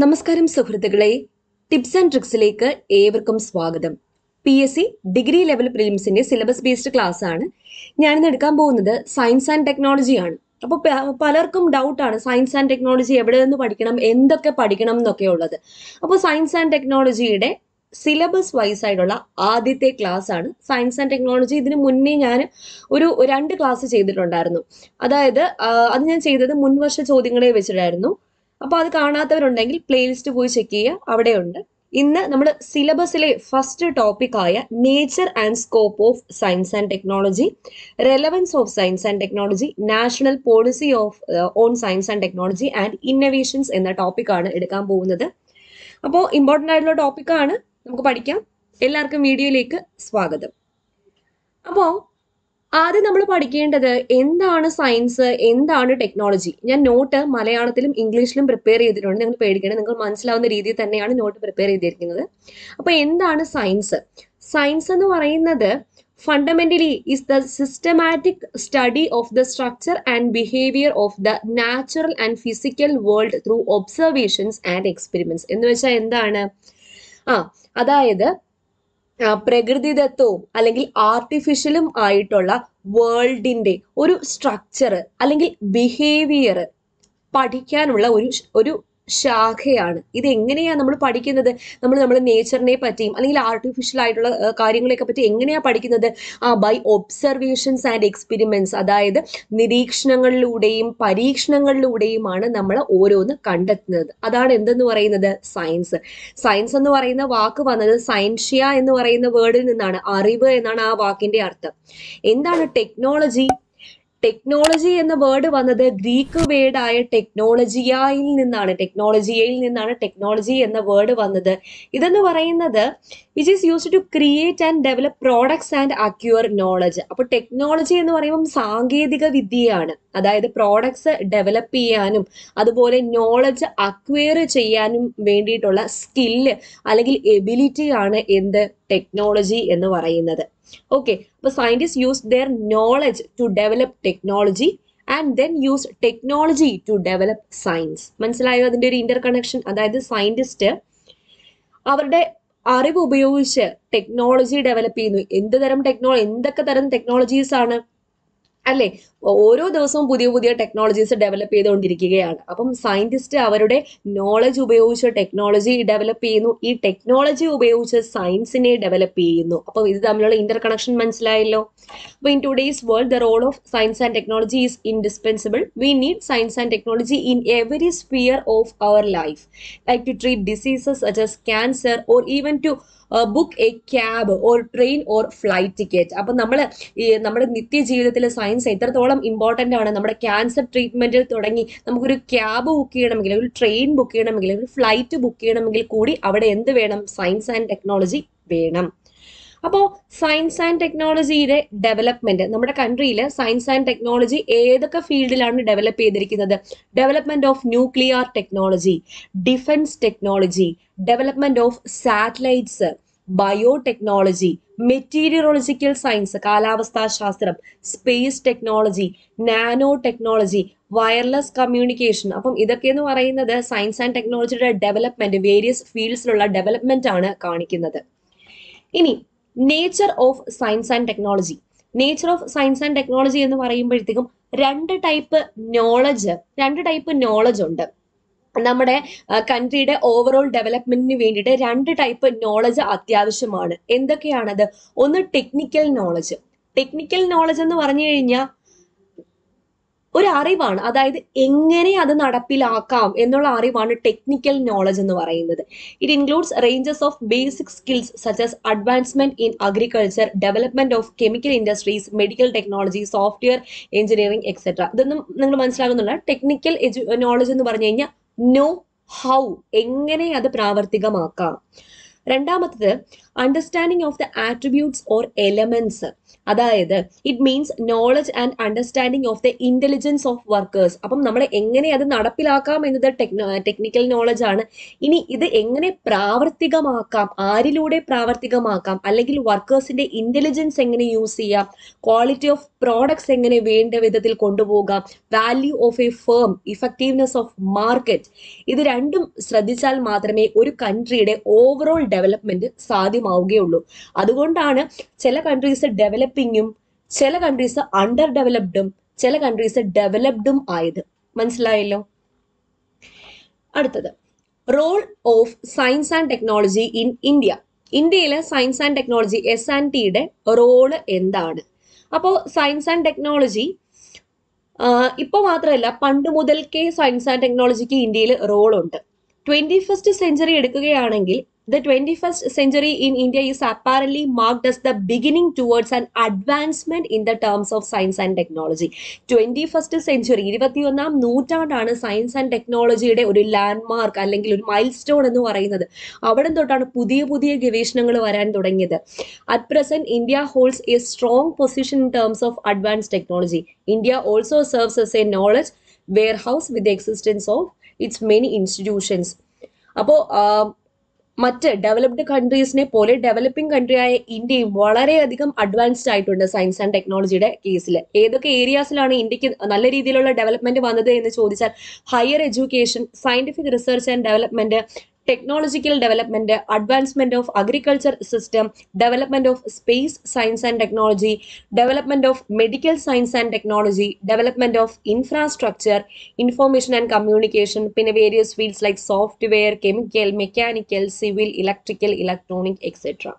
നമസ്കാരം സുഹൃത്തുക്കളെ, tips and ട്രിക്സിലേക്ക് ഏവർക്കും സ്വാഗതം. PSC ഡിഗ്രി ലെവൽ പ്രിലിംസിന്റെ സിലബസ് ബേസ്ഡ് ക്ലാസ് ആണ്. ഞാനിന്ന് എടുക്കാൻ പോകുന്നത് സയൻസ് ആൻഡ് ടെക്നോളജി ആണ്. അപ്പോൾ പലർക്കും ഡൗട്ടാണ് സയൻസ് ആൻഡ് ടെക്നോളജി എവിടെ നിന്ന് പഠിക്കണം, എന്തൊക്കെ പഠിക്കണം എന്നൊക്കെ ഉള്ളത്. അപ്പോൾ സയൻസ് ആൻഡ് ടെക്നോളജിയുടെ സിലബസ് വൈസ് ആയിട്ടുള്ള ആദ്യത്തെ ക്ലാസ് ആണ് സയൻസ് ആൻഡ് ടെക്നോളജി. ഇതിന് മുന്നേ ഞാൻ ഒരു 2 ക്ലാസ് ചെയ്തിട്ടുണ്ടായിരുന്നു. അതായത് അത് ഞാൻ ചെയ്തത് മുൻവർഷ ചോദ്യങ്ങളെ വെച്ചിട്ടായിരുന്നു. അപ്പോൾ അത് കാണാത്തവരുണ്ടെങ്കിൽ പ്ലേലിസ്റ്റ് പോയി ചെക്ക് ചെയ്യുക, അവിടെയുണ്ട്. ഇന്ന് നമ്മൾ സിലബസിലെ ഫസ്റ്റ് ടോപ്പിക്കായ nature and scope of science and technology, relevance of science and technology, national policy of on science and technology and innovations എന്ന ടോപ്പിക്കാണ് എടുക്കാൻ പോകുന്നത്. അപ്പോൾ ഇമ്പോർട്ടൻ്റ് ആയിട്ടുള്ള ടോപ്പിക്കാണ്, നമുക്ക് പഠിക്കാം. എല്ലാവർക്കും വീഡിയോയിലേക്ക് സ്വാഗതം. അപ്പോൾ ആദ്യം നമ്മൾ പഠിക്കേണ്ടത് എന്താണ് സയൻസ്, എന്താണ് ടെക്നോളജി. ഞാൻ നോട്ട് മലയാളത്തിലും ഇംഗ്ലീഷിലും പ്രിപ്പയർ ചെയ്തിട്ടുണ്ട്. നിങ്ങൾ പേടിക്കണം, നിങ്ങൾ മനസ്സിലാവുന്ന രീതിയിൽ തന്നെയാണ് നോട്ട് പ്രിപ്പയർ ചെയ്തിരിക്കുന്നത്. അപ്പോൾ എന്താണ് സയൻസ്? സയൻസ് എന്ന് പറയുന്നത് fundamentally is the systematic study of the structure and behavior of the natural and physical world through observations and experiments. എന്ന് വെച്ചാൽ എന്താണ്? അതായത് പ്രകൃതിദത്തവും അല്ലെങ്കിൽ ആർട്ടിഫിഷ്യലും ആയിട്ടുള്ള വേൾഡിന്റെ ഒരു സ്ട്രക്ചർ അല്ലെങ്കിൽ ബിഹേവിയർ പഠിക്കാനുള്ള ഒരു ശാഖയാണ്. ഇത് എങ്ങനെയാ നമ്മൾ പഠിക്കുന്നത്? നമ്മൾ നേച്ചറിനെ പറ്റിയും അല്ലെങ്കിൽ ആർട്ടിഫിഷ്യൽ ആയിട്ടുള്ള കാര്യങ്ങളെയൊക്കെ പറ്റി എങ്ങനെയാ പഠിക്കുന്നത്? ബൈ ഒബ്സർവേഷൻസ് ആൻഡ് എക്സ്പെരിമെന്റ്സ്, അതായത് നിരീക്ഷണങ്ങളിലൂടെയും പരീക്ഷണങ്ങളിലൂടെയുമാണ് നമ്മൾ ഓരോന്ന് കണ്ടെത്തുന്നത്. അതാണ് എന്തെന്ന് പറയുന്നത്? സയൻസ്. സയൻസ് എന്ന് പറയുന്ന വാക്ക് വന്നത് സയൻഷ്യ എന്ന് പറയുന്ന വേർഡിൽ നിന്നാണ്. അറിവ് എന്നാണ് ആ വാക്കിന്റെ അർത്ഥം. എന്താണ് ടെക്നോളജി? ടെക്നോളജി എന്ന വേർഡ് വന്നത് ഗ്രീക്ക് വേർഡായ ടെക്നോളജിയയിൽ നിന്നാണ്. ടെക്നോളജി എന്ന വേർഡ് വന്നത്. ഇതെന്ന് പറയുന്നത് which is used to create and develop products and acquire knowledge. അപ്പോൾ ടെക്നോളജി എന്ന് പറയുമ്പം സാങ്കേതിക വിദ്യയാണ്. അതായത് പ്രോഡക്ട്സ് ഡെവലപ്പ് ചെയ്യാനും അതുപോലെ നോളജ് അക്വയർ ചെയ്യാനും വേണ്ടിയിട്ടുള്ള സ്കില്ല് അല്ലെങ്കിൽ എബിലിറ്റി ആണ് എന്ത്? ടെക്നോളജി എന്ന് പറയുന്നത്. ഓക്കെ, അപ്പോൾ scientist use their knowledge to develop technology and then use technology to develop science. മനസ്സിലായോ അതിന്റെ ഒരു ഇന്റർ കണക്ഷൻ? അതായത് സയന്റിസ്റ്റ് അവരുടെ അറിവ് ഉപയോഗിച്ച് ടെക്നോളജി ഡെവലപ്പ് ചെയ്യുന്നു. എന്തൊക്കെ തരം ടെക്നോളജീസ് ആണ് അല്ലേ? ഓരോ ദിവസവും പുതിയ പുതിയ ടെക്നോളജീസ് ഡെവലപ്പ് ചെയ്തുകൊണ്ടിരിക്കുകയാണ്. അപ്പം സയന്റിസ്റ്റ് അവരുടെ നോളജ് ഉപയോഗിച്ച് ടെക്നോളജി ഡെവലപ്പ് ചെയ്യുന്നു. ഈ ടെക്നോളജി ഉപയോഗിച്ച് സയൻസിനെ ഡെവലപ്പ് ചെയ്യുന്നു. അപ്പം ഇത് തമ്മിലുള്ള ഇന്റർ കണക്ഷൻ മനസ്സിലായല്ലോ. അപ്പോൾ in today's world the role of science and technology is indispensable. We need science and technology in every sphere of our life, like to treat diseases such as cancer or even to book a cab or train or flight ticket. അപ്പം നമ്മുടെ നിത്യജീവിതത്തിൽ science എത്രത്തോളം important ആണ്. നമ്മുടെ cancer ട്രീറ്റ്മെന്റിൽ തുടങ്ങി നമുക്കൊരു cab book ചെയ്യണമെങ്കിൽ, ഒരു ട്രെയിൻ ബുക്ക് ചെയ്യണമെങ്കിൽ, ഒരു ഫ്ലൈറ്റ് ബുക്ക് ചെയ്യണമെങ്കിൽ കൂടി അവിടെ എന്ത് വേണം? സയൻസ് ആൻഡ് ടെക്നോളജി വേണം. അപ്പോൾ സയൻസ് ആൻഡ് ടെക്നോളജിയുടെ ഡെവലപ്മെന്റ് നമ്മുടെ കൺട്രിയിൽ സയൻസ് ആൻഡ് ടെക്നോളജി ഏതൊക്കെ ഫീൽഡിലാണ് ഡെവലപ്പ് ചെയ്തിരിക്കുന്നത്? Development of nuclear technology, defence technology, development of satellites, biotechnology, meteorological science, കാലാവസ്ഥാ ശാസ്ത്രം, space technology, nano technology, wireless communication. അപ്പം ഇതൊക്കെ എന്ന് പറയുന്നത് സയൻസ് ആൻഡ് ടെക്നോളജിയുടെ ഡെവലപ്മെന്റ്, വേരിയസ് ഫീൽഡ്സിലുള്ള ഡെവലപ്മെന്റ് ആണ് കാണിക്കുന്നത്. ഇനി nature of science and technology. Nature of science and technology എന്ന് പറയുമ്പോഴത്തേക്കും രണ്ട് ടൈപ്പ് നോളജ് ഉണ്ട്. നമ്മുടെ കൺട്രിയുടെ ഓവറോൾ ഡെവലപ്മെന്റിന് വേണ്ടിയിട്ട് 2 ടൈപ്പ് നോളജ് അത്യാവശ്യമാണ്. എന്തൊക്കെയാണത്? ഒന്ന് ടെക്നിക്കൽ നോളജ്. ടെക്നിക്കൽ നോളജ് എന്ന് പറഞ്ഞു കഴിഞ്ഞാൽ ഒരു അറിവാണ്, അതായത് എങ്ങനെ അത് നടപ്പിലാക്കാം എന്നുള്ള അറിവാണ് ടെക്നിക്കൽ നോളജ് എന്ന് പറയുന്നത്. It includes ranges of basic skills such as advancement in agriculture, development of chemical industries, medical technology, software engineering etcetera. ഇതൊന്നും നിങ്ങൾ മനസ്സിലാകുന്നില്ല. ടെക്നിക്കൽ നോളജ് എന്ന് പറഞ്ഞു കഴിഞ്ഞാൽ നോ ഹൗ, എങ്ങനെ അത് പ്രാവർത്തികമാക്കാം. രണ്ടാമത്തത് understanding of the attributes or elements, അതായത് it means knowledge and understanding of the intelligence of workers. അപ്പം നമ്മൾ എങ്ങനെ അത് നടപ്പിലാക്കാം എന്നത് ടെക്നിക്കൽ നോളജ് ആണ്. ഇനി ഇത് എങ്ങനെ പ്രാവർത്തികമാക്കാം, ആരിലൂടെ പ്രാവർത്തികമാക്കാം, അല്ലെങ്കിൽ വർക്കേഴ്സിന്റെ ഇന്റലിജൻസ് എങ്ങനെ യൂസ് ചെയ്യാം, ക്വാളിറ്റി ഓഫ് പ്രോഡക്ട്സ് എങ്ങനെ വേണ്ട വിധത്തിൽ കൊണ്ടുപോകാം, value of A firm, effectiveness of market, ഇത് രണ്ടും ശ്രദ്ധിച്ചാൽ മാത്രമേ ഒരു കൺട്രിയുടെ ഓവറോൾ ഡെവലപ്മെന്റ് സാധ്യമാവുകയുള്ളൂ. അതുകൊണ്ടാണ് ചില കൺട്രീസ് ഡെവലപ്പിങ്ങും ചില കൺട്രീസ് അണ്ടർ ഡെവലപ്ഡും ചില കൺട്രീസ് ഡെവലപ്ഡും ആയത്. മനസ്സിലായല്ലോ. അടുത്തത് role of science and technology in India. ഇന്ത്യയിലെ സയൻസ് ആൻഡ് ടെക്നോളജി S&Tയുടെ റോള് എന്താണ്? അപ്പോൾ സയൻസ് ആൻഡ് ടെക്നോളജി ഇപ്പോൾ മാത്രമല്ല പണ്ട് മുതൽക്കേ സയൻസ് ആൻഡ് ടെക്നോളജിക്ക് ഇന്ത്യയിൽ റോളുണ്ട്. 21st സെഞ്ചുറി എടുക്കുകയാണെങ്കിൽ the 21st century in India is apparently marked as the beginning towards an advancement in the terms of science and technology. 21st century 21ാം നൂറ്റാണ്ടാണ് സയൻസ് ആൻഡ് ടെക്നോളജിയുടെ ഒരു ലാൻഡ്മാർക്ക് അല്ലെങ്കിൽ ഒരു മൈൽ സ്റ്റോൺ എന്ന് പറയുന്നത്. അവിടെ തൊട്ടാണ് പുതിയ പുതിയ ഗവേഷണങ്ങൾ വരാൻ തുടങ്ങിയത്. At present, India holds a strong position in terms of advanced technology. India also serves as a knowledge warehouse with the existence of its many institutions. അപ്പോൾ മറ്റ് ഡെവലപ്ഡ് കൺട്രീസിനെ പോലെ ഡെവലപ്പിംഗ് കൺട്രിയായ ഇന്ത്യയും വളരെയധികം അഡ്വാൻസ്ഡ് ആയിട്ടുണ്ട് സയൻസ് ആൻഡ് ടെക്നോളജിയുടെ കേസിൽ. ഏതൊക്കെ ഏരിയാസിലാണ് ഇന്ത്യക്ക് നല്ല രീതിയിലുള്ള ഡെവലപ്മെന്റ് വന്നത് എന്ന് ചോദിച്ചാൽ higher education, scientific research and development, technological development, advancement of agriculture system, development of space science and technology, development of medical science and technology, development of infrastructure, information and communication, പിന്നെ various fields like software, chemical, mechanical, civil, electrical, electronic etcetera.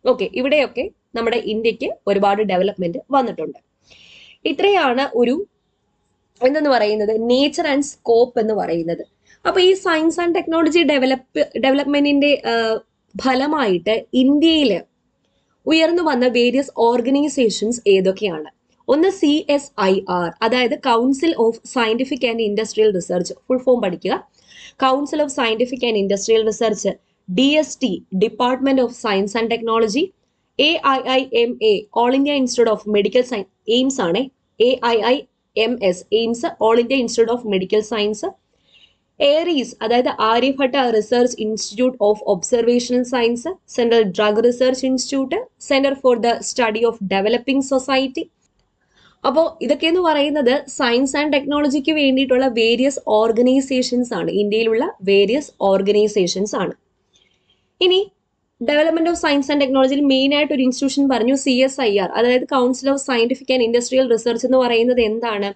Okay, ഇവിടെയൊക്കെ നമ്മുടെ ഇന്ത്യക്ക് ഒരുപാട് development വന്നിട്ടുണ്ട്. ഇത്രയാണ് ഒരു എന്തെന്ന് പറയുന്നത് നേച്ചർ ആൻഡ് സ്കോപ്പ് എന്ന് പറയുന്നത്. അപ്പൊ ഈ സയൻസ് ആൻഡ് ടെക്നോളജി ഡെവലപ്മെന്റിന്റെ ഫലമായിട്ട് ഇന്ത്യയിൽ ഉയർന്നു വന്ന വേരിയസ് ഓർഗനൈസേഷൻസ് ഏതൊക്കെയാണ്? ഒന്ന് CSIR, അതായത് council of scientific and industrial research, full form പഠിക്കുക. Council of scientific and industrial research. DST, department of science and technology. AIIMA, all India institute of medical science, AIIMS ആണ്. AIIMS, AIIMS, all India institute of medical science. ARIES, അതായത് Aryabhatta research institute of observational science. Central drug research institute, centre for the study of developing society. അപ്പോൾ ഇതൊക്കെ എന്ന് പറയുന്നത് science and ടെക്നോളജിക്ക് വേണ്ടിയിട്ടുള്ള various organisations ആണ്, ഇന്ത്യയിലുള്ള various organisations ആണ്. ഇനി ഡെവലപ്മെന്റ് ഓഫ് സയൻസ് ആൻഡ് ടെക്നോളജിയിൽ മെയിൻ ആയിട്ട് ഒരു ഇൻസ്റ്റിറ്റ്യൂഷൻ പറഞ്ഞു, CSIR, അതായത് council of scientific and industrial research എന്ന് പറയുന്നത് എന്താണ്?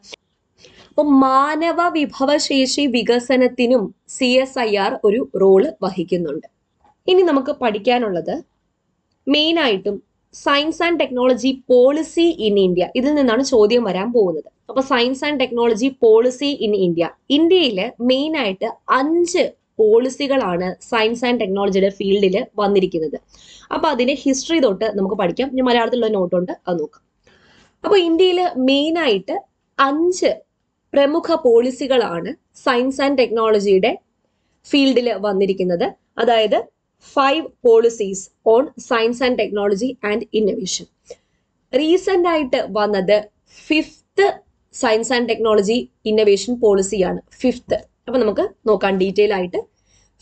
അപ്പോൾ മാനവ വിഭവശേഷി വികസനത്തിനും CSIR ഒരു റോള് വഹിക്കുന്നുണ്ട്. ഇനി നമുക്ക് പഠിക്കാനുള്ളത് മെയിൻ ആയിട്ടും science and technology policy in India. ഇതിൽ നിന്നാണ് ചോദ്യം വരാൻ പോകുന്നത്. അപ്പൊ science and technology policy in India. ഇന്ത്യയിൽ മെയിൻ ആയിട്ട് 5 പോളിസികളാണ് സയൻസ് ആൻഡ് ടെക്നോളജിയുടെ ഫീൽഡിൽ വന്നിരിക്കുന്നത്. അപ്പൊ അതിന്റെ ഹിസ്റ്ററി തൊട്ട് നമുക്ക് പഠിക്കാം. ഞാൻ മലയാളത്തിലുള്ള നോട്ടുണ്ട്, അത് നോക്കാം. അപ്പൊ ഇന്ത്യയിൽ മെയിൻ ആയിട്ട് 5 പ്രമുഖ പോളിസികളാണ് സയൻസ് ആൻഡ് ടെക്നോളജിയുടെ ഫീൽഡിൽ വന്നിരിക്കുന്നത്. അതായത് 5 policies on science and technology and innovation. Recent ആയിട്ട് വന്നത് 5th science and technology innovation പോളിസിയാണ്. 5th. അപ്പൊ നമുക്ക് നോക്കാം ഡീറ്റെയിൽ ആയിട്ട്.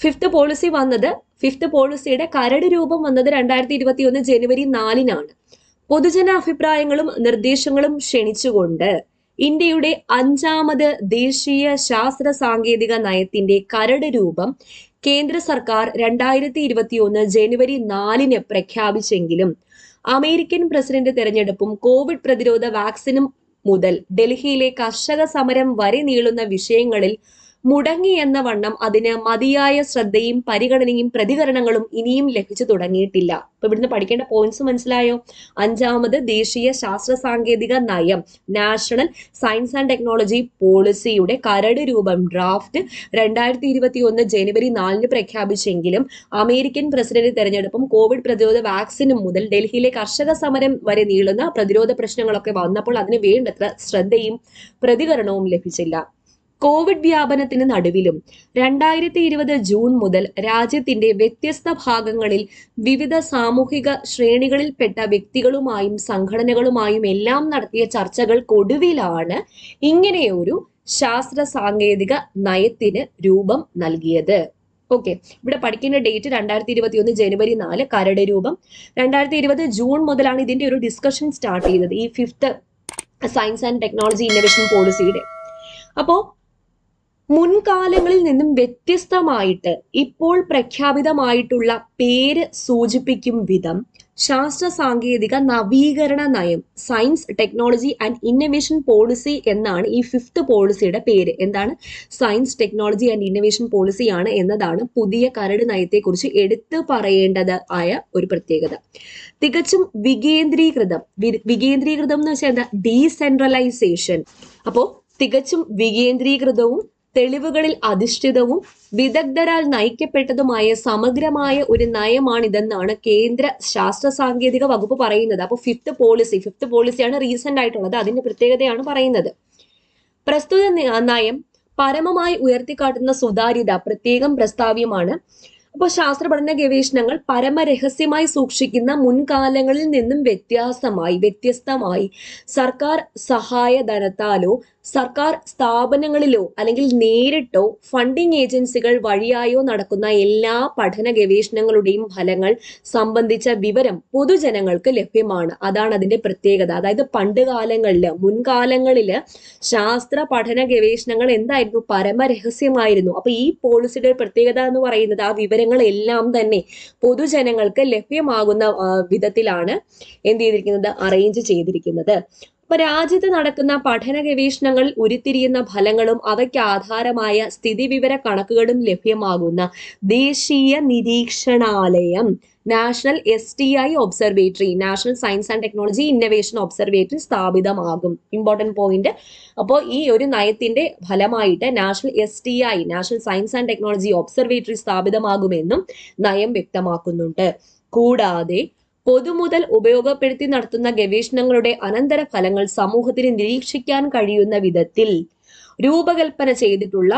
5th പോളിസി വന്നത്, 5th പോളിസിയുടെ കരട് രൂപം വന്നത് 2021 ജനുവരി 4-നാണ്. പൊതുജന അഭിപ്രായങ്ങളും നിർദ്ദേശങ്ങളും ക്ഷണിച്ചുകൊണ്ട് ഇന്ത്യയുടെ 5ാമത് ദേശീയ ശാസ്ത്ര സാങ്കേതിക നയത്തിന്റെ കരട് രൂപം കേന്ദ്ര സർക്കാർ 2021 ജനുവരി 4-ന് പ്രഖ്യാപിച്ചെങ്കിലും അമേരിക്കൻ പ്രസിഡന്റ് തെരഞ്ഞെടുപ്പും കോവിഡ് പ്രതിരോധ വാക്സിനും മുതൽ ഡൽഹിയിലെ കർഷക സമരം വരെ നീളുന്ന വിഷയങ്ങളിൽ മുടങ്ങിയെന്ന വണ്ണം അതിന് മതിയായ ശ്രദ്ധയും പരിഗണനയും പ്രതികരണങ്ങളും ഇനിയും ലഭിച്ചു തുടങ്ങിയിട്ടില്ല. അപ്പൊ ഇവിടുന്ന് പഠിക്കേണ്ട പോയിന്റ്സ് മനസ്സിലായോ? 5ാമത് ദേശീയ ശാസ്ത്ര സാങ്കേതിക നയം, നാഷണൽ സയൻസ് ആൻഡ് ടെക്നോളജി പോളിസിയുടെ കരട് രൂപം ഡ്രാഫ്റ്റ് 2021 ജനുവരി 4-ന് പ്രഖ്യാപിച്ചെങ്കിലും അമേരിക്കൻ പ്രസിഡന്റ് തെരഞ്ഞെടുപ്പും കോവിഡ് പ്രതിരോധ വാക്സിനും മുതൽ ഡൽഹിയിലെ കർഷക സമരം വരെ നീളുന്ന പ്രതിരോധ പ്രശ്നങ്ങളൊക്കെ വന്നപ്പോൾ അതിന് വേണ്ടത്ര ശ്രദ്ധയും പ്രതികരണവും ലഭിച്ചില്ല. കോവിഡ് വ്യാപനത്തിന് നടുവിലും 2020 ജൂൺ മുതൽ രാജ്യത്തിന്റെ വ്യത്യസ്ത ഭാഗങ്ങളിൽ വിവിധ സാമൂഹിക ശ്രേണികളിൽപ്പെട്ട വ്യക്തികളുമായും സംഘടനകളുമായും എല്ലാം നടത്തിയ ചർച്ചകൾക്കൊടുവിലാണ് ഇങ്ങനെയൊരു ശാസ്ത്ര സാങ്കേതിക നയത്തിന് രൂപം നൽകിയത്. ഓക്കെ, ഇവിടെ പഠിക്കേണ്ട ഡേറ്റ് 2021 ജനുവരി 4, കരട് രൂപം. 2020 ജൂൺ മുതലാണ് ഇതിന്റെ ഒരു ഡിസ്കഷൻ സ്റ്റാർട്ട് ചെയ്തത്, ഈ 5th science and technology innovation പോളിസിയുടെ. അപ്പോ മുൻകാലങ്ങളിൽ നിന്നും വ്യത്യസ്തമായിട്ട് ഇപ്പോൾ പ്രഖ്യാപിതമായിട്ടുള്ള പേര് സൂചിപ്പിക്കും വിധം ശാസ്ത്ര സാങ്കേതിക നവീകരണ നയം, science technology and innovation policy എന്നാണ് ഈ 5th പോളിസിയുടെ പേര്. എന്താണ്? Science technology and innovation policy ആണ് എന്നതാണ് പുതിയ കരട് നയത്തെക്കുറിച്ച് എടുത്തു പറയേണ്ടത് ആയ ഒരു പ്രത്യേകത. തികച്ചും വികേന്ദ്രീകൃതം എന്ന് വെച്ചാൽ എന്താ? ഡീസെൻട്രലൈസേഷൻ. അപ്പോ തികച്ചും വികേന്ദ്രീകൃതവും തെളിവുകളിൽ അധിഷ്ഠിതവും വിദഗ്ധരാൽ നയിക്കപ്പെട്ടതുമായ സമഗ്രമായ ഒരു നയമാണിതെന്നാണ് കേന്ദ്ര ശാസ്ത്ര സാങ്കേതിക വകുപ്പ് പറയുന്നത്. അപ്പോൾ 5th പോളിസിയാണ് റീസെന്റ് ആയിട്ടുള്ളത്. അതിന്റെ പ്രത്യേകതയാണ് പറയുന്നത്. പ്രസ്തുത നയം പരമമായി ഉയർത്തിക്കാട്ടുന്ന സുതാര്യത പ്രത്യേകം പ്രസ്താവ്യമാണ്. അപ്പോൾ ശാസ്ത്ര പഠന ഗവേഷണങ്ങൾ പരമരഹസ്യമായി സൂക്ഷിക്കുന്ന മുൻകാലങ്ങളിൽ നിന്നും വ്യത്യസ്തമായി സർക്കാർ സഹായധനത്താലോ സർക്കാർ സ്ഥാപനങ്ങളിലോ അല്ലെങ്കിൽ നേരിട്ടോ ഫണ്ടിംഗ് ഏജൻസികൾ വഴിയായോ നടക്കുന്ന എല്ലാ പഠന ഗവേഷണങ്ങളുടെയും ഫലങ്ങൾ സംബന്ധിച്ച വിവരം പൊതുജനങ്ങൾക്ക് ലഭ്യമാണ്. അതാണ് അതിന്റെ പ്രത്യേകത. അതായത് മുൻകാലങ്ങളില് ശാസ്ത്ര പഠന ഗവേഷണങ്ങൾ എന്തായിരുന്നു? പരമരഹസ്യമായിരുന്നു. അപ്പൊ ഈ പോളിസിയുടെ പ്രത്യേകത എന്ന് പറയുന്നത് ആ വിവരങ്ങളെല്ലാം തന്നെ പൊതുജനങ്ങൾക്ക് ലഭ്യമാകുന്ന വിധത്തിലാണ് എന്ത് ചെയ്തിരിക്കുന്നത്? അറേഞ്ച് ചെയ്തിരിക്കുന്നത്. അപ്പൊ രാജ്യത്ത് നടക്കുന്ന പഠന ഗവേഷണങ്ങൾ ഉരുത്തിരിയുന്ന ഫലങ്ങളും അവയ്ക്ക് ആധാരമായ സ്ഥിതിവിവര കണക്കുകളും ലഭ്യമാകുന്ന ദേശീയ നിരീക്ഷണാലയം, national STI observatory, national science and technology innovation observatory സ്ഥാപിതമാകും. Important point. അപ്പോൾ ഈ ഒരു നയത്തിന്റെ ഫലമായിട്ട് national STI, national science and technology observatory സ്ഥാപിതമാകുമെന്നും നയം വ്യക്തമാക്കുന്നുണ്ട്. കൂടാതെ പൊതുമുതൽ ഉപയോഗപ്പെടുത്തി നടത്തുന്ന ഗവേഷണങ്ങളുടെ അനന്തര ഫലങ്ങൾ സമൂഹത്തിന് നിരീക്ഷിക്കാൻ കഴിയുന്ന വിധത്തിൽ രൂപകൽപ്പന ചെയ്തിട്ടുള്ള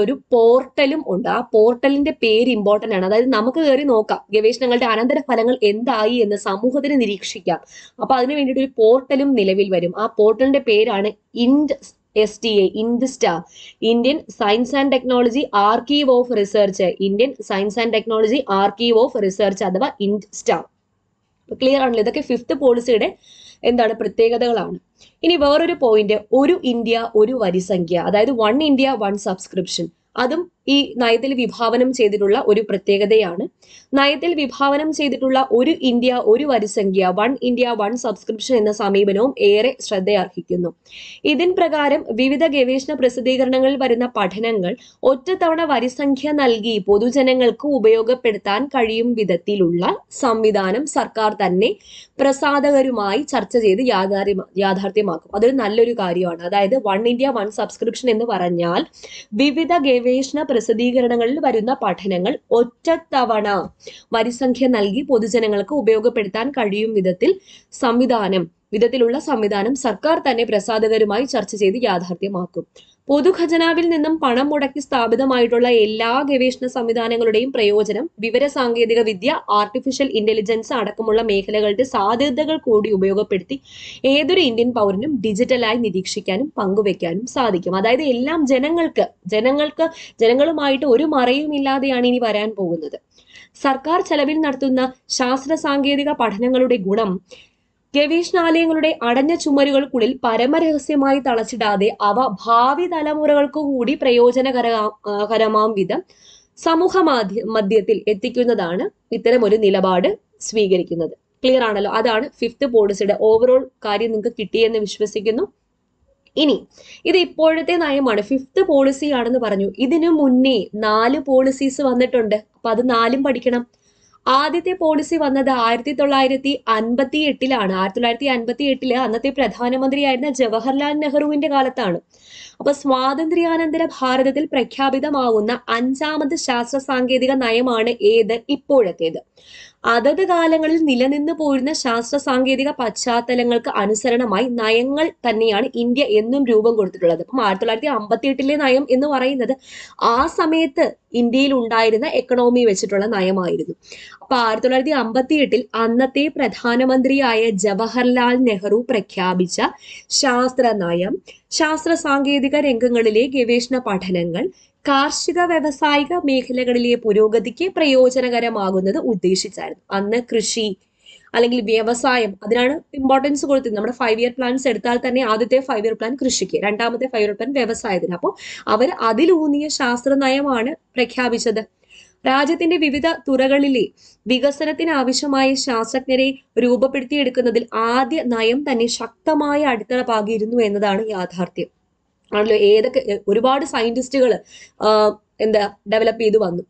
ഒരു പോർട്ടലും ഉണ്ട്. ആ പോർട്ടലിന്റെ പേര് ഇമ്പോർട്ടന്റ് ആണ്. അതായത് നമുക്ക് കയറി നോക്കാം ഗവേഷണങ്ങളുടെ അനന്തര ഫലങ്ങൾ എന്തായി എന്ന് സമൂഹത്തിന് നിരീക്ഷിക്കാം. അപ്പൊ അതിനു വേണ്ടിയിട്ട് ഒരു പോർട്ടലും നിലവിൽ വരും. ആ പോർട്ടലിന്റെ പേരാണ് INDSTA, Indian science and technology archive of research, Indian science and technology archive of research അഥവാ INDSTA. ക്ലിയർ ആണല്ലോ? ഇതൊക്കെ 5th പോളിസിയുടെ പ്രത്യേകതകളാണ്. ഇനി വേറൊരു പോയിന്റ്, ഒരു ഇന്ത്യ ഒരു വരിസംഖ്യ, അതായത് 1 India 1 സബ്സ്ക്രിപ്ഷൻ. അതും ഈ നയത്തിൽ വിഭാവനം ചെയ്തിട്ടുള്ള ഒരു പ്രത്യേകതയാണ്. നയത്തിൽ വിഭാവനം ചെയ്തിട്ടുള്ള ഒരു ഇന്ത്യ ഒരു വരിസംഖ്യ, 1 India 1 സബ്സ്ക്രിപ്ഷൻ എന്ന സമീപനവും ഏറെ ശ്രദ്ധയർഹിക്കുന്നു. ഇതിൻ പ്രകാരം വിവിധ ഗവേഷണ പ്രസിദ്ധീകരണങ്ങളിൽ വരുന്ന പഠനങ്ങൾ ഒറ്റത്തവണ വരിസംഖ്യ നൽകി പൊതുജനങ്ങൾക്ക് ഉപയോഗപ്പെടുത്താൻ കഴിയും വിധത്തിലുള്ള സംവിധാനം സർക്കാർ തന്നെ പ്രസാധകരുമായി ചർച്ച ചെയ്ത് യാഥാർത്ഥ്യമാക്കും. അതൊരു നല്ലൊരു കാര്യമാണ്. അതായത് 1 India 1 സബ്സ്ക്രിപ്ഷൻ എന്ന് പറഞ്ഞാൽ വിവിധ ഗവേഷണ പ്രസിദ്ധീകരണങ്ങളിൽ വരുന്ന പഠനങ്ങൾ ഒറ്റത്തവണ വരിസംഖ്യ നൽകി പൊതുജനങ്ങൾക്ക് ഉപയോഗപ്പെടുത്താൻ കഴിയും വിധത്തിലുള്ള സംവിധാനം സർക്കാർ തന്നെ പ്രസാധകരുമായി ചർച്ച ചെയ്ത് യാഥാർത്ഥ്യമാക്കും. പൊതുഖജനാവിൽ നിന്നും പണം മുടക്കി സ്ഥാപിതമായിട്ടുള്ള എല്ലാ ഗവേഷണ സംവിധാനങ്ങളുടെയും പ്രയോജനം വിവര സാങ്കേതിക വിദ്യ, ആർട്ടിഫിഷ്യൽ ഇന്റലിജൻസ് അടക്കമുള്ള മേഖലകളുടെ സാധ്യതകൾ കൂടി ഉപയോഗപ്പെടുത്തി ഏതൊരു ഇന്ത്യൻ പൗരനും ഡിജിറ്റലായി നിരീക്ഷിക്കാനും പങ്കുവെക്കാനും സാധിക്കും. അതായത് എല്ലാം ജനങ്ങളുമായിട്ട് ഒരു മറയുമില്ലാതെയാണ് ഇനി വരാൻ പോകുന്നത്. സർക്കാർ ചെലവിൽ നടത്തുന്ന ശാസ്ത്ര സാങ്കേതിക പഠനങ്ങളുടെ ഗുണം ഗവേഷണാലയങ്ങളുടെ അടഞ്ഞ ചുമരുകൾക്കുള്ളിൽ പരമരഹസ്യമായി തളച്ചിടാതെ അവ ഭാവി തലമുറകൾക്ക് കൂടി പ്രയോജനകരമാം വിധം സമൂഹ മധ്യത്തിൽ എത്തിക്കുന്നതാണ് ഇത്തരം ഒരു നിലപാട് സ്വീകരിക്കുന്നത്. ക്ലിയർ ആണല്ലോ? അതാണ് 5th പോളിസിയുടെ ഓവറോൾ കാര്യം നിങ്ങൾക്ക് കിട്ടിയെന്ന് വിശ്വസിക്കുന്നു. ഇനി ഇത് ഇപ്പോഴത്തെ നയമാണ്, 5th പോളിസി ആണെന്ന് പറഞ്ഞു. ഇതിനു മുന്നേ 4 പോളിസീസ് വന്നിട്ടുണ്ട്. അപ്പൊ അത് 4ഉം പഠിക്കണം. ആദ്യത്തെ പോളിസി വന്നത് 1958-ലാണ്. 1958 അന്നത്തെ പ്രധാനമന്ത്രിയായിരുന്ന ജവഹർലാൽ നെഹ്റുവിന്റെ കാലത്താണ്. അപ്പൊ സ്വാതന്ത്ര്യാനന്തര ഭാരതത്തിൽ പ്രഖ്യാപിതമാകുന്ന 5ാമത് ശാസ്ത്ര സാങ്കേതിക നയമാണ് ഏത്? ഇപ്പോഴത്തേത്. അതത് കാലങ്ങളിൽ നിലനിന്ന് പോരുന്ന ശാസ്ത്ര സാങ്കേതിക പശ്ചാത്തലങ്ങൾക്ക് അനുസരണമായി നയങ്ങൾ തന്നെയാണ് ഇന്ത്യ എന്നും രൂപം കൊടുത്തിട്ടുള്ളത്. അപ്പം 1958 നയം എന്ന് പറയുന്നത് ആ സമയത്ത് ഇന്ത്യയിൽ ഉണ്ടായിരുന്ന എക്കണോമി വെച്ചിട്ടുള്ള നയമായിരുന്നു. അപ്പൊ 1958 അന്നത്തെ പ്രധാനമന്ത്രിയായ ജവഹർലാൽ നെഹ്റു പ്രഖ്യാപിച്ച ശാസ്ത്ര നയം ശാസ്ത്ര സാങ്കേതിക രംഗങ്ങളിലെ ഗവേഷണ പഠനങ്ങൾ കാർഷിക വ്യവസായിക മേഖലകളിലെ പുരോഗതിക്ക് പ്രയോജനകരമാകുന്നത് ഉദ്ദേശിച്ചായിരുന്നു. അന്ന് കൃഷി അല്ലെങ്കിൽ വ്യവസായം അതിനാണ് ഇമ്പോർട്ടൻസ് കൊടുത്തത്. നമ്മുടെ 5 ഇയർ പ്ലാൻസ് എടുത്താൽ തന്നെ ആദ്യത്തെ 5 ഇയർ പ്ലാൻ കൃഷിക്ക്, രണ്ടാമത്തെ 5 ഇയർ പ്ലാൻ വ്യവസായത്തിന്. അപ്പോൾ അവർ അതിലൂന്നിയ ശാസ്ത്ര നയമാണ് പ്രഖ്യാപിച്ചത്. രാജ്യത്തിന്റെ വിവിധ തുറകളിലെ വികസനത്തിന് ആവശ്യമായ ശാസ്ത്രജ്ഞരെ രൂപപ്പെടുത്തിയെടുക്കുന്നതിൽ ആദ്യ നയം തന്നെ ശക്തമായ അടിത്തറ പാകിയിരുന്നു എന്നതാണ് യാഥാർത്ഥ്യം. ആണല്ലോ, ഒരുപാട് സയന്റിസ്റ്റുകൾ ഡെവലപ്പ് ചെയ്തു വന്നു.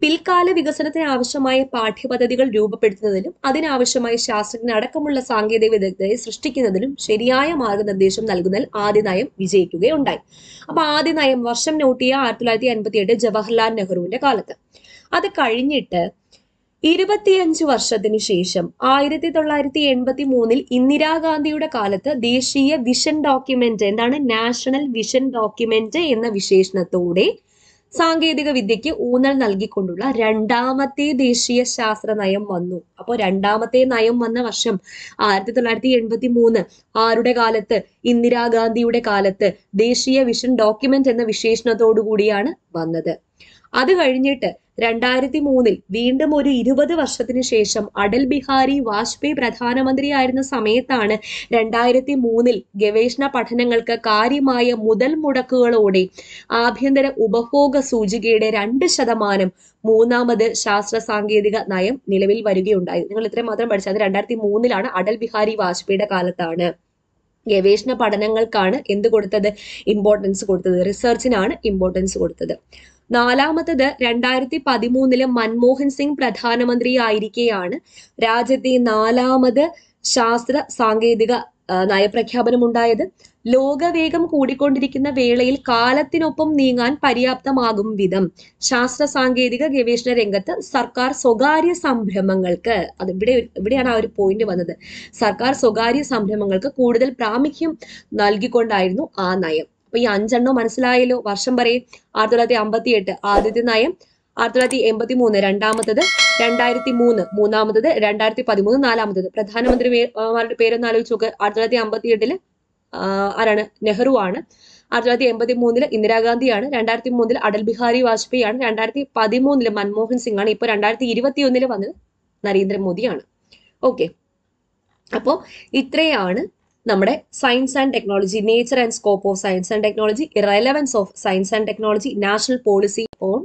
പിൽക്കാല വികസനത്തിന് ആവശ്യമായ പാഠ്യപദ്ധതികൾ രൂപപ്പെടുത്തുന്നതിലും അതിനാവശ്യമായ ശാസ്ത്രജ്ഞ അടക്കമുള്ള സാങ്കേതിക വിദഗ്ധരെ സൃഷ്ടിക്കുന്നതിലും ശരിയായ മാർഗനിർദ്ദേശം നൽകുന്നതിൽ ആദ്യ നയം വിജയിക്കുകയുണ്ടായി. അപ്പൊ ആദ്യ നയം വർഷം നോട്ട് ചെയ്യുക 1958 ജവഹർലാൽ നെഹ്റുവിന്റെ കാലത്ത്. അത് കഴിഞ്ഞിട്ട് 25 വർഷത്തിന് ശേഷം 1983 ഇന്ദിരാഗാന്ധിയുടെ കാലത്ത് ദേശീയ വിഷൻ ഡോക്യുമെന്റ്, എന്താണ് നാഷണൽ വിഷൻ ഡോക്യുമെന്റ് എന്ന വിശേഷണത്തോടെ സാങ്കേതിക വിദ്യയ്ക്ക് ഊന്നൽ നൽകിക്കൊണ്ടുള്ള രണ്ടാമത്തെ ദേശീയ ശാസ്ത്ര നയം വന്നു. അപ്പോൾ രണ്ടാമത്തെ നയം വന്ന വർഷം 1983 ആരുടെ കാലത്ത്? ഇന്ദിരാഗാന്ധിയുടെ കാലത്ത് ദേശീയ വിഷൻ ഡോക്യുമെന്റ് എന്ന വിശേഷണത്തോടു കൂടിയാണ് വന്നത്. അത് കഴിഞ്ഞിട്ട് 2003 വീണ്ടും ഒരു 20 വർഷത്തിന് ശേഷം അടൽ ബിഹാരി വാജ്പേയി പ്രധാനമന്ത്രിയായിരുന്ന സമയത്താണ് 2003 ഗവേഷണ പഠനങ്ങൾക്ക് കാര്യമായ മുതൽ മുടക്കുകളോടെ ആഭ്യന്തര ഉപഭോഗ സൂചികയുടെ 2% മൂന്നാമത് ശാസ്ത്ര സാങ്കേതിക നയം നിലവിൽ വരികയുണ്ടായി. നിങ്ങൾ ഇത്രയും മാത്രം പഠിച്ചത് 2003 അടൽ ബിഹാരി വാജ്പേയിയുടെ കാലത്താണ് ഗവേഷണ പഠനങ്ങൾക്കാണ് എന്ത് കൊടുത്തത്? ഇമ്പോർട്ടൻസ് കൊടുത്തത്. റിസർച്ചിനാണ് ഇമ്പോർട്ടൻസ് കൊടുത്തത്. നാലാമത്തത് 2013 മൻമോഹൻ സിംഗ് പ്രധാനമന്ത്രി ആയിരിക്കെയാണ് രാജ്യത്തെ 4ാമത് ശാസ്ത്ര സാങ്കേതിക നയപ്രഖ്യാപനം ഉണ്ടായത്. ലോകവേഗം കൂടിക്കൊണ്ടിരിക്കുന്ന വേളയിൽ കാലത്തിനൊപ്പം നീങ്ങാൻ പര്യാപ്തമാകും വിധം ശാസ്ത്ര സാങ്കേതിക ഗവേഷണ രംഗത്ത് സർക്കാർ സ്വകാര്യ സംരംഭങ്ങൾക്ക്, ഇവിടെയാണ് ആ ഒരു പോയിന്റ് വന്നത്, സർക്കാർ സ്വകാര്യ സംരംഭങ്ങൾക്ക് കൂടുതൽ പ്രാമുഖ്യം നൽകിക്കൊണ്ടായിരുന്നു ആ നയം. അപ്പൊ ഈ 5 മനസ്സിലായല്ലോ. വർഷം പറയും. 1958 ആദ്യത്തെ നയം, 1983 രണ്ടാമത്തത്, 2003 മൂന്നാമത്തത്, 2013 നാലാമത്തത്. പ്രധാനമന്ത്രിമാരുടെ പേരൊന്ന് ആലോചിച്ച് നോക്ക്. 1958 ആരാണ്? നെഹ്റു ആണ്. 1983 ഇന്ദിരാഗാന്ധിയാണ്. 2003 അടൽ ബിഹാരി വാജ്പേയി ആണ്. 2013 മൻമോഹൻ സിംഗ് ആണ്. ഇപ്പൊ 2021 വന്നത് നരേന്ദ്രമോദിയാണ്. ഓക്കെ, അപ്പോ ഇത്രയാണ് നമ്മുടെ science and technology, nature and scope of science and technology, relevance of science and technology, national policy on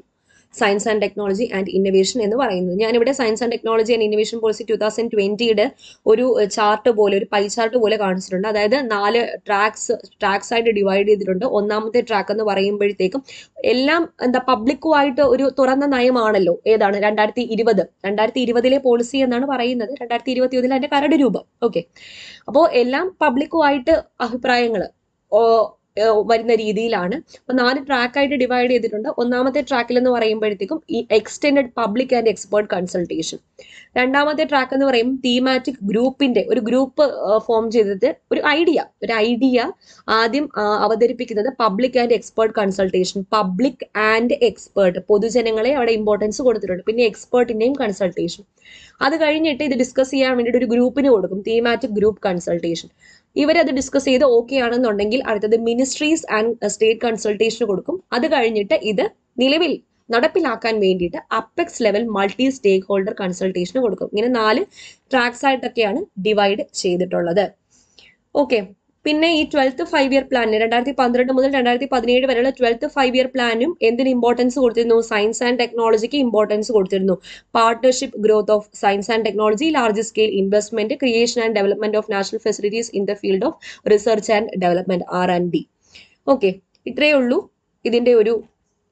science and technology and innovation എന്ന് പറയുന്നത്. ഞാനിവിടെ science and technology and innovation policy 2020 ഒരു ചാർട്ട് പോലെ, ഒരു pie chart പോലെ കാണിച്ചിട്ടുണ്ട്. അതായത് 4 tracks ആയിട്ട് ഡിവൈഡ് ചെയ്തിട്ടുണ്ട്. ഒന്നാമത്തെ ട്രാക്ക് എന്ന് പറയുമ്പോഴത്തേക്കും എല്ലാം പബ്ലിക്കുമായിട്ട് ഒരു തുറന്ന നയമാണല്ലോ. ഏതാണ്? 2020 പോളിസി എന്നാണ് പറയുന്നത്. 2021 അതിന്റെ കരട് രൂപം. ഓക്കെ, അപ്പോൾ എല്ലാം പബ്ലിക്കുമായിട്ട് അഭിപ്രായങ്ങൾ വരുന്ന രീതിയിലാണ്. അപ്പൊ 4 ട്രാക്കായിട്ട് ഡിവൈഡ് ചെയ്തിട്ടുണ്ട്. ഒന്നാമത്തെ ട്രാക്കിൽ എന്ന് പറയുമ്പോഴത്തേക്കും ഈ extended public and expert consultation. രണ്ടാമത്തെ ട്രാക്ക് എന്ന് പറയുമ്പോൾ തീമാറ്റിക് ഗ്രൂപ്പിന്റെ ഒരു ഗ്രൂപ്പ് ഫോം ചെയ്തിട്ട് ഒരു ഐഡിയ ആദ്യം അവതരിപ്പിക്കുന്നത് public and expert consultation. Public and expert, പൊതുജനങ്ങളെ അവിടെ ഇമ്പോർട്ടൻസ് കൊടുത്തിട്ടുണ്ട്. പിന്നെ എക്സ്പേർട്ടിന്റെയും കൺസൾട്ടേഷൻ. അത് കഴിഞ്ഞിട്ട് ഇത് ഡിസ്കസ് ചെയ്യാൻ വേണ്ടിയിട്ട് ഒരു ഗ്രൂപ്പിന് കൊടുക്കും, തീമാറ്റിക് ഗ്രൂപ്പ് കൺസൾട്ടേഷൻ. ഇവരത് ഡിസ്കസ് ചെയ്ത് ഓക്കെ ആണെന്നുണ്ടെങ്കിൽ അടുത്തത് മിനിസ്ട്രീസ് ആൻഡ് സ്റ്റേറ്റ് കൺസൾട്ടേഷൻ കൊടുക്കും. അത് കഴിഞ്ഞിട്ട് ഇത് നിലവിൽ നടപ്പിലാക്കാൻ വേണ്ടിയിട്ട് അപ്പെക്സ് ലെവൽ മൾട്ടി സ്റ്റേക്ക് ഹോൾഡർ കൺസൾട്ടേഷൻ കൊടുക്കും. ഇങ്ങനെ 4 ട്രാക്സ് ആയിട്ടൊക്കെയാണ് ഡിവൈഡ് ചെയ്തിട്ടുള്ളത്. ഓക്കെ, പിന്നെ ഈ 12th 5 ഇയർ പ്ലാനിന് 2012 മുതൽ 2017 വരെയുള്ള 12th 5 ഇയർ പ്ലാനും എന്തിന് ഇമ്പോർട്ടൻസ് കൊടുത്തിരുന്നു? സയൻസ് ആൻഡ് ടെക്നോളജിക്ക് ഇമ്പോർട്ടൻസ് കൊടുത്തിരുന്നു. Partnership growth of science and technology, large scale investment, creation and development of national facilities in the field of research and development R&D. Okay, ഇത്രയേ ഉള്ളൂ ഇതിന്റെ ഒരു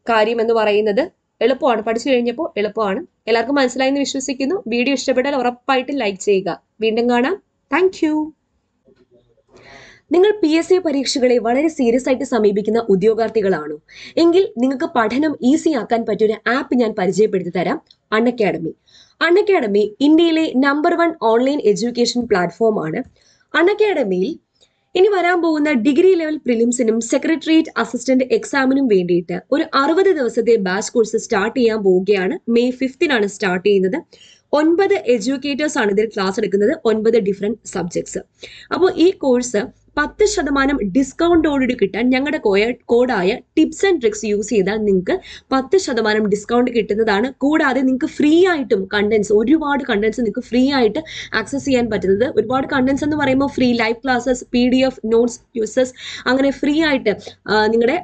കാര്യം എന്ന് പറയുന്നത്. എളുപ്പമാണ്, പഠിച്ചു കഴിഞ്ഞപ്പോൾ എളുപ്പമാണ്. എല്ലാവർക്കും മനസ്സിലായി എന്ന് വിശ്വസിക്കുന്നു. വീഡിയോ ഇഷ്ടപ്പെട്ടാൽ ഉറപ്പായിട്ട് ലൈക്ക് ചെയ്യുക. വീണ്ടും കാണാം. Thank you. നിങ്ങൾ PSC പരീക്ഷകളെ വളരെ സീരിയസ് ആയിട്ട് സമീപിക്കുന്ന ഉദ്യോഗാർത്ഥികളാണോ? എങ്കിൽ നിങ്ങൾക്ക് പഠനം ഈസി ആക്കാൻ പറ്റിയൊരു ആപ്പ് ഞാൻ പരിചയപ്പെടുത്തി തരാം. അൺഅക്കാഡമി. അൺഅക്കാഡമി ഇന്ത്യയിലെ നമ്പർ 1 ഓൺലൈൻ എഡ്യൂക്കേഷൻ പ്ലാറ്റ്ഫോം ആണ്. അൺഅക്കാഡമിയിൽ ഇനി വരാൻ പോകുന്ന ഡിഗ്രി ലെവൽ പ്രിലിംസിനും സെക്രട്ടേറിയറ്റ് അസിസ്റ്റന്റ് എക്സാമിനും വേണ്ടിയിട്ട് ഒരു 60 ദിവസത്തെ ബാച്ച് കോഴ്സ് സ്റ്റാർട്ട് ചെയ്യാൻ പോവുകയാണ്. മെയ് 5 സ്റ്റാർട്ട് ചെയ്യുന്നത്. 9 എഡ്യൂക്കേറ്റേഴ്സ് ആണ് ഇതിൽ ക്ലാസ് എടുക്കുന്നത്, 9 ഡിഫറെന്റ് സബ്ജക്ട്സ്. അപ്പോൾ ഈ കോഴ്സ് 10% ഡിസ്കൗണ്ടോടുകൂടി കിട്ടാൻ ഞങ്ങളുടെ കോഡായ ടിപ്സ് ആൻഡ് ട്രിക്സ് യൂസ് ചെയ്താൽ നിങ്ങൾക്ക് 10% ഡിസ്കൗണ്ട് കിട്ടുന്നതാണ്. കൂടാതെ നിങ്ങൾക്ക് ഫ്രീ ആയിട്ടും ഒരുപാട് കണ്ടന്റ്സ് നിങ്ങൾക്ക് ഫ്രീ ആയിട്ട് ആക്സസ് ചെയ്യാൻ പറ്റുന്നത്. ഒരുപാട് കണ്ടന്റ്സ് എന്ന് പറയുമ്പോൾ free live classes, PDF notes, uses, അങ്ങനെ ഫ്രീ ആയിട്ട് നിങ്ങളുടെ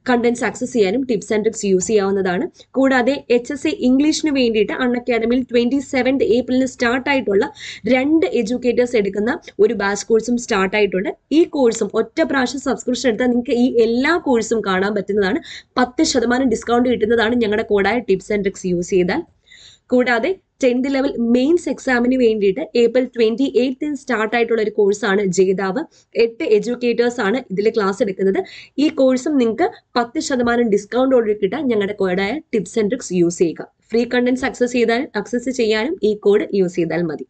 കണ്ടന്റ്സ് ആക്സസ് ചെയ്യാനും ടിപ്സ് ആൻഡ് ട്രിക്സ് യൂസ് ചെയ്യാവുന്നതാണ്. കൂടാതെ HSA ഇംഗ്ലീഷിന് വേണ്ടിയിട്ട് അൺഅക്കാഡമിയിൽ 27 ഏപ്രിലിന് സ്റ്റാർട്ട് ആയിട്ടുള്ള 2 എഡ്യൂക്കേറ്റേഴ്സ് എടുക്കുന്ന ഒരു ബാച്ച് കോഴ്സും സ്റ്റാർട്ട് ആയിട്ടുണ്ട്. ഈ കോഴ്സും ഒറ്റ പ്രാവശ്യം സബ്സ്ക്രിപ്ഷൻ എടുത്താൽ നിങ്ങൾക്ക് ഈ എല്ലാ കോഴ്സും കാണാൻ പറ്റുന്നതാണ്. 10% ഡിസ്കൗണ്ട് കിട്ടുന്നതാണ് ഞങ്ങളുടെ കോഡായ ടിപ്സ് ആൻഡ് ട്രിക്സ് യൂസ് ചെയ്താൽ. കൂടാതെ 10th ലെവൽ മെയിൻസ് എക്സാമിന് വേണ്ടിയിട്ട് ഏപ്രിൽ 28 സ്റ്റാർട്ട് ആയിട്ടുള്ള ഒരു കോഴ്സാണ് ജേതാവ്. 8 എഡ്യൂക്കേറ്റേഴ്സ് ആണ് ഇതിൽ ക്ലാസ് എടുക്കുന്നത്. ഈ കോഴ്സും നിങ്ങൾക്ക് 10% ഡിസ്കൗണ്ടോട് കിട്ടാൻ ഞങ്ങളുടെ കോഡായ ടിപ്സ് ആൻഡ് ട്രിക്സ് യൂസ് ചെയ്യുക. ഫ്രീ കണ്ടന്റ്സ് ആക്സസ് ചെയ്യാനും ഈ കോഡ് യൂസ് ചെയ്താൽ മതി.